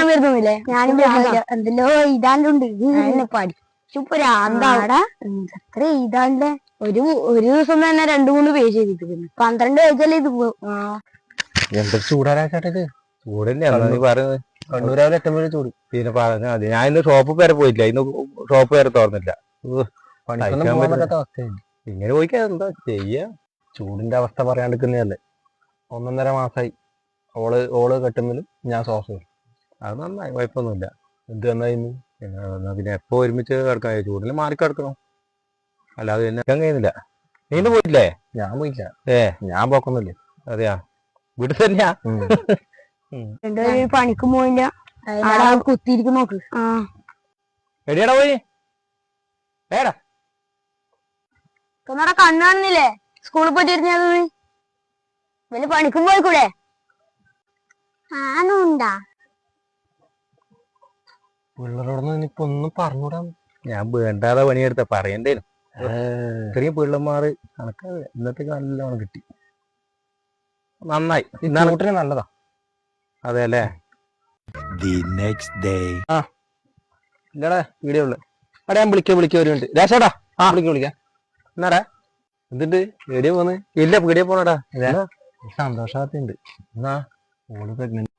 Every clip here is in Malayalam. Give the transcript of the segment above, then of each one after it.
വരുന്നില്ലേ? ഞാനും എന്തെല്ലോ ഇതാണ്ടുണ്ട് പഠിച്ചുപ്പരാന്താടാ. എത്ര ഇതാണ്ടേ ഒരു ദിവസം തന്നെ 2-3 പേജ് എഴുതിക്കുന്നു. 12 പേജല്ലേ ഇത്. എന്തൊക്കെ ചൂടാരാച്ചാട്ടെ ഇത്. ചൂടല്ലേ നീ പറയുന്നത്? കണ്ണൂരാവിലെ ഏറ്റവും ചൂട്. പിന്നെ പറഞ്ഞാൽ മതി. ഞാൻ ഇന്ന് ഷോപ്പ് വരെ പോയില്ല. ഇന്ന് ഷോപ്പ് വരെ തുറന്നില്ല. ഇങ്ങനെ പോയിക്കാ എന്താ ചെയ്യാ? ചൂടിന്റെ അവസ്ഥ പറയാണ്ടിരിക്കുന്നതല്ലേ. 1.5 മാസമായി ഓള് കെട്ടുമ്പോഴും ഞാൻ സോസ്. അത് നന്നായി, കുഴപ്പമൊന്നുമില്ല. എന്ത് നന്നായിരുന്നു? പിന്നെ എപ്പോ ഒരുമിച്ച് കിടക്കാൻ ചൂടിന് മാറി കിടക്കണം, അല്ലാതെ പിന്നെ കഴിയുന്നില്ല. നീന്ന് പോയില്ലേ? ഞാൻ പോയില്ല. ഞാൻ പോക്കൊന്നുമില്ല. അതെയാ? വീട്ടിൽ തന്നെയാ? പണിക്കും പോയില്ല. കുത്തിയിരിക്കും നോക്ക്. എടിയടാ പോയി ഏടാ കണ്ണാണെന്നില്ലേ? സ്കൂളിൽ പോയിട്ട് വലിയ പണിക്കും പോയിക്കൂടെ? ആണുണ്ടാ പിള്ളേരോടൊന്നും ഇനിയിപ്പോ ഒന്നും പറഞ്ഞൂടാ. ഞാൻ വേണ്ടാതെ പണിയെടുത്ത പറയണ്ടേനു. ഇത്രയും പിള്ളമാര് കണക്ക് ഇന്നത്തേക്ക് നല്ലോണം കിട്ടി. നന്നായി, നല്ലതാ. അതെ അല്ലേ? ഇല്ലടാ വീഡിയോ ഉള്ളു. അവിടെ ഞാൻ വിളിക്കുന്നുണ്ട്. രാശേടാ വിളിക്കാം. എന്നാടാ എന്നിട്ട് വീഡിയോ പോന്ന്? ഇല്ല, വീഡിയോ പോണടാ. സന്തോഷാത്തുണ്ട്. എന്നാ ഓള് പ്രഗ്നന്റ്.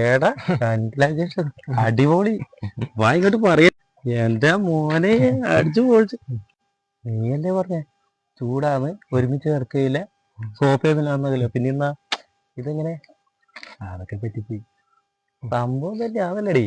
ഏടാ കൺഗ്രാജുലേഷൻ, അടിപൊളി. വായിങ്ങോട്ട് പറയാ. എന്റെ മോനെ അടിച്ചു പൊളിച്ചു. നീയല്ലേ പറഞ്ഞേ ചൂടാന്ന്, ഒരുമിച്ച് കിടക്കയില്ല, സോഫയൊന്നുമില്ല. പിന്നെ എന്നാ ഇതെങ്ങനെ? അതൊക്കെ പറ്റിപ്പോയി. സംഭവം തന്നെ ആവല്ലടി.